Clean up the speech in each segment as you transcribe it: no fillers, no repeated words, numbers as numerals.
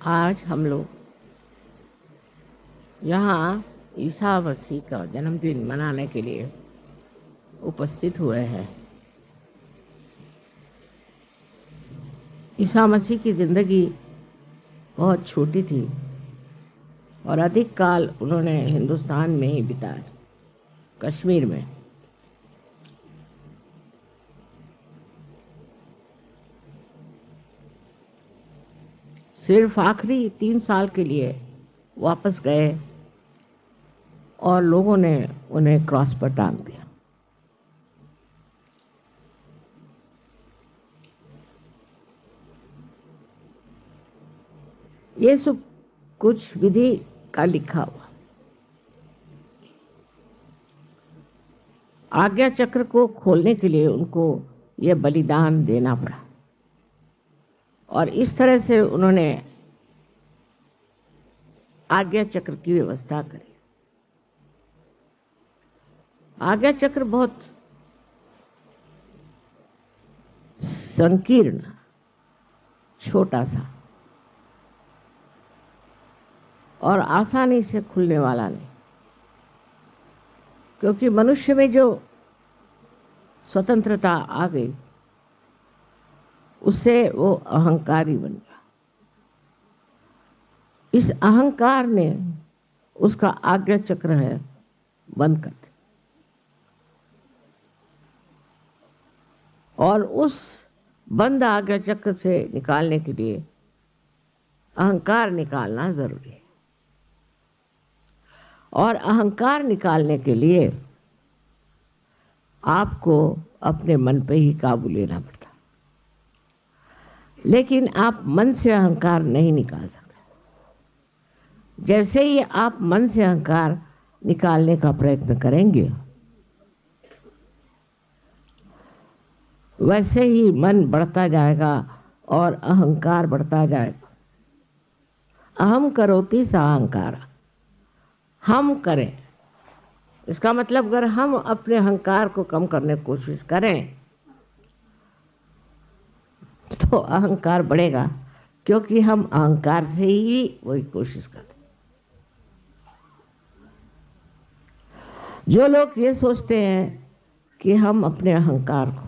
आज हम लोग यहाँ ईसा मसीह का जन्मदिन मनाने के लिए उपस्थित हुए हैं। ईसा मसीह की ज़िंदगी बहुत छोटी थी और अधिक काल उन्होंने हिंदुस्तान में ही बिताया, कश्मीर में। सिर्फ आखिरी 3 साल के लिए वापस गए और लोगों ने उन्हें क्रॉस पर टांग दिया। ये सब कुछ विधि का लिखा हुआ। आज्ञा चक्र को खोलने के लिए उनको ये बलिदान देना पड़ा और इस तरह से उन्होंने आज्ञा चक्र की व्यवस्था करी। आज्ञा चक्र बहुत संकीर्ण, छोटा सा और आसानी से खुलने वाला नहीं, क्योंकि मनुष्य में जो स्वतंत्रता आ गई उससे वो अहंकारी बन गया। इस अहंकार ने उसका आज्ञा चक्र है बंद कर दिया और उस बंद आज्ञा चक्र से निकालने के लिए अहंकार निकालना जरूरी है। और अहंकार निकालने के लिए आपको अपने मन पे ही काबू लेना पड़ता, लेकिन आप मन से अहंकार नहीं निकाल सकते। जैसे ही आप मन से अहंकार निकालने का प्रयत्न करेंगे, वैसे ही मन बढ़ता जाएगा और अहंकार बढ़ता जाएगा। अहम करोति सा अहंकार, हम करें। इसका मतलब अगर हम अपने अहंकार को कम करने की कोशिश करें तो अहंकार बढ़ेगा, क्योंकि हम अहंकार से ही वही कोशिश करते। जो लोग ये सोचते हैं कि हम अपने अहंकार को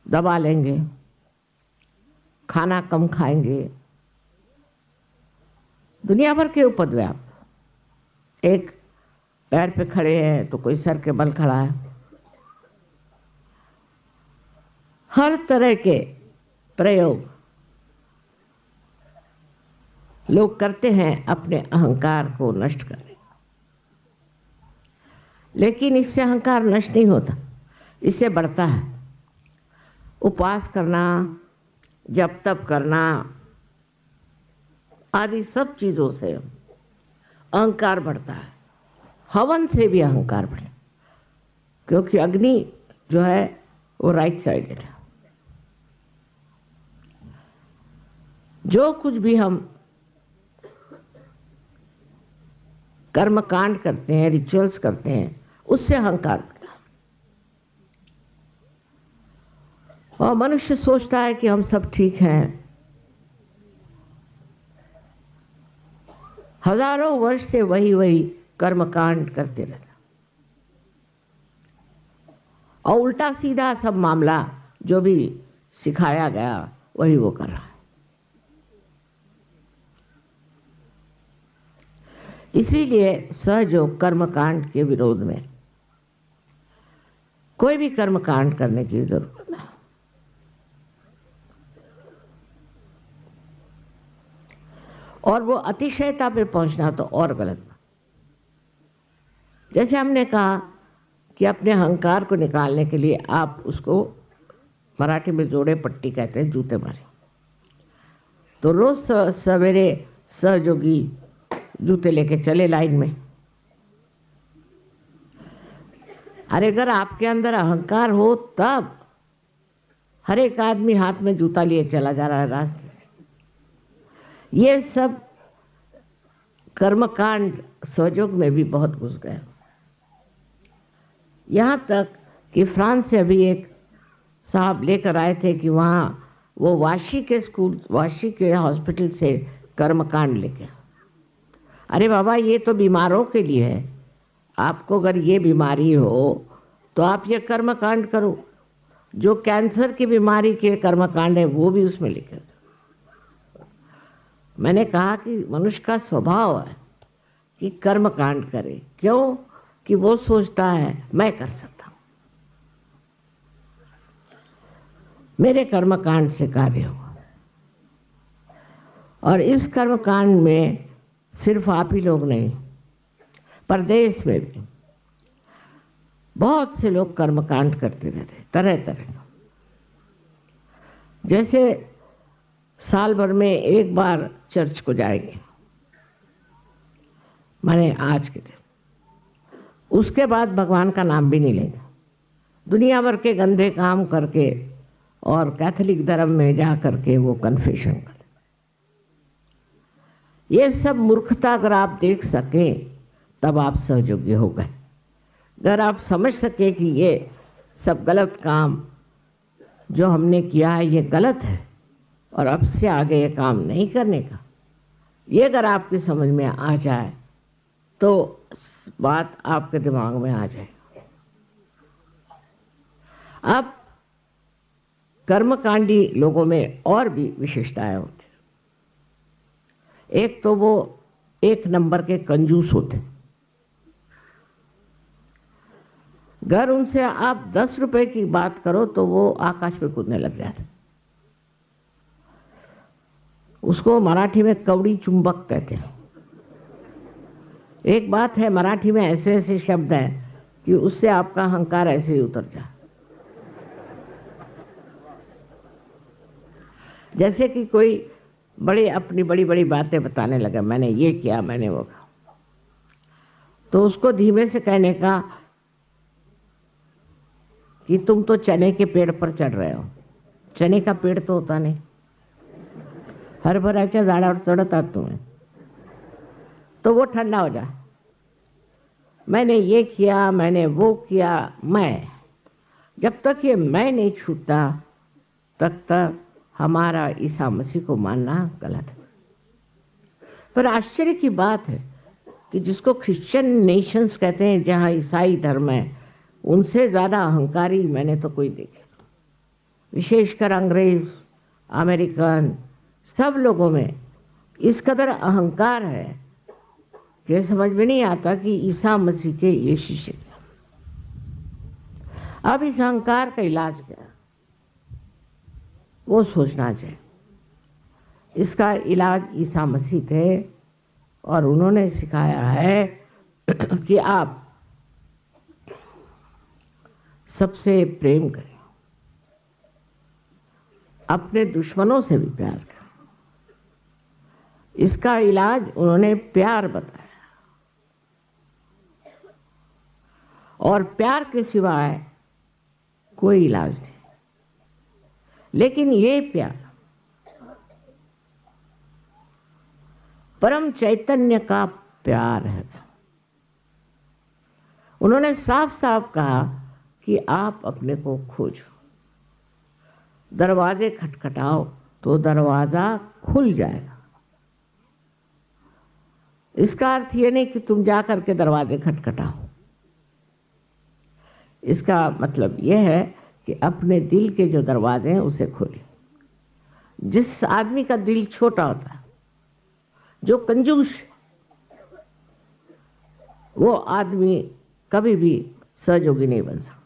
दबा लेंगे, खाना कम खाएंगे, दुनिया भर के उपद्व्याप, एक पैर पे खड़े हैं तो कोई सर के बल खड़ा है, हर तरह के प्रयोग लोग करते हैं अपने अहंकार को नष्ट करने। लेकिन इससे अहंकार नष्ट नहीं होता, इससे बढ़ता है। उपवास करना, जप तप करना आदि सब चीजों से अहंकार बढ़ता है। हवन से भी अहंकार बढ़े, क्योंकि अग्नि जो है वो राइट साइडेड है। जो कुछ भी हम कर्म कांड करते हैं, रिचुअल्स करते हैं, उससे अहंकार बढ़ता है। और मनुष्य सोचता है कि हम सब ठीक हैं। हजारों वर्ष से वही कर्मकांड करते रहता और उल्टा सीधा सब मामला जो भी सिखाया गया वही वो कर रहा है। इसीलिए सहयोग कर्मकांड के विरोध में कोई भी कर्मकांड करने की जरूरत नहीं। और वो अतिशयता पे पहुंचना तो और गलत। जैसे हमने कहा कि अपने अहंकार को निकालने के लिए आप उसको मराठी में जोड़े पट्टी कहते हैं, जूते मारे। तो रोज सवेरे सहयोगी जूते लेके चले लाइन में। अरे अगर आपके अंदर अहंकार हो तब हर एक आदमी हाथ में जूता लिए चला जा रहा है रास्ते। ये सब कर्मकांड सहयोग में भी बहुत घुस गए। यहाँ तक कि फ्रांस से अभी एक साहब लेकर आए थे कि वहाँ वो वाशी के हॉस्पिटल से कर्मकांड लेके। अरे बाबा, ये तो बीमारों के लिए है, आपको अगर ये बीमारी हो तो आप ये कर्मकांड करो। जो कैंसर की बीमारी के कर्मकांड है वो भी उसमें लिखे। मैंने कहा कि मनुष्य का स्वभाव है कि कर्मकांड करे। क्यों? कि वो सोचता है मैं कर सकता हूं, मेरे कर्मकांड से कार्य होगा। और इस कर्मकांड में सिर्फ आप ही लोग नहीं, परदेश में भी बहुत से लोग कर्मकांड करते रहते, तरह तरह का। जैसे साल भर में एक बार चर्च को जाएंगे, माने आज के दिन, उसके बाद भगवान का नाम भी नहीं लेंगे, दुनिया भर के गंदे काम करके और कैथोलिक धर्म में जा करके वो कन्फेशन कर। ये सब मूर्खता अगर आप देख सकें तब आप सहयोगी हो गए। अगर आप समझ सके कि ये सब गलत काम जो हमने किया है ये गलत है और अब से आगे ये काम नहीं करने का, ये अगर आपकी समझ में आ जाए तो बात आपके दिमाग में आ जाए। अब कर्मकांडी लोगों में और भी विशेषताएं होती हैं। एक तो वो एक नंबर के कंजूस होते हैं। अगर उनसे आप 10 रुपए की बात करो तो वो आकाश में कूदने लग जाते। उसको मराठी में कवड़ी चुंबक कहते हैं। एक बात है, मराठी में ऐसे ऐसे शब्द हैं कि उससे आपका अहंकार ऐसे ही उतर जाए। जैसे कि कोई अपनी बड़ी बड़ी बातें बताने लगा, मैंने ये किया, मैंने वो किया, तो उसको धीमे से कहने का कि तुम तो चने के पेड़ पर चढ़ रहे हो। चने का पेड़ तो होता नहीं, हरभऱ्याच्या झाडावर चढतात तुम्हें, तो वो ठंडा हो जाए। मैंने ये किया, मैंने वो किया, मैं, जब तक ये मैं नहीं छूटता तब तक हमारा ईसा मसीह को मानना गलत है। पर आश्चर्य की बात है कि जिसको क्रिश्चियन नेशंस कहते हैं, जहाँ ईसाई धर्म है, उनसे ज़्यादा अहंकारी मैंने तो कोई देखे। विशेषकर अंग्रेज, अमेरिकन, सब लोगों में इस कदर अहंकार है कि समझ में नहीं आता कि ईसा मसीह के ये शिष्य। अब इस अहंकार का इलाज क्या, वो सोचना चाहिए। इसका इलाज ईसा मसीह थे और उन्होंने सिखाया है कि आप सबसे प्रेम करें, अपने दुश्मनों से भी प्यार करें। इसका इलाज उन्होंने प्यार बताया, और प्यार के सिवाय कोई इलाज नहीं। लेकिन ये प्यार परम चैतन्य का प्यार है। उन्होंने साफ साफ कहा कि आप अपने को खोजो, दरवाजे खटखटाओ तो दरवाजा खुल जाएगा। इसका अर्थ ये नहीं कि तुम जा करके दरवाजे खटखटाओ। इसका मतलब यह है कि अपने दिल के जो दरवाजे हैं उसे खोले। जिस आदमी का दिल छोटा होता है, जो कंजूस, वो आदमी कभी भी सहयोगी नहीं बन सकता।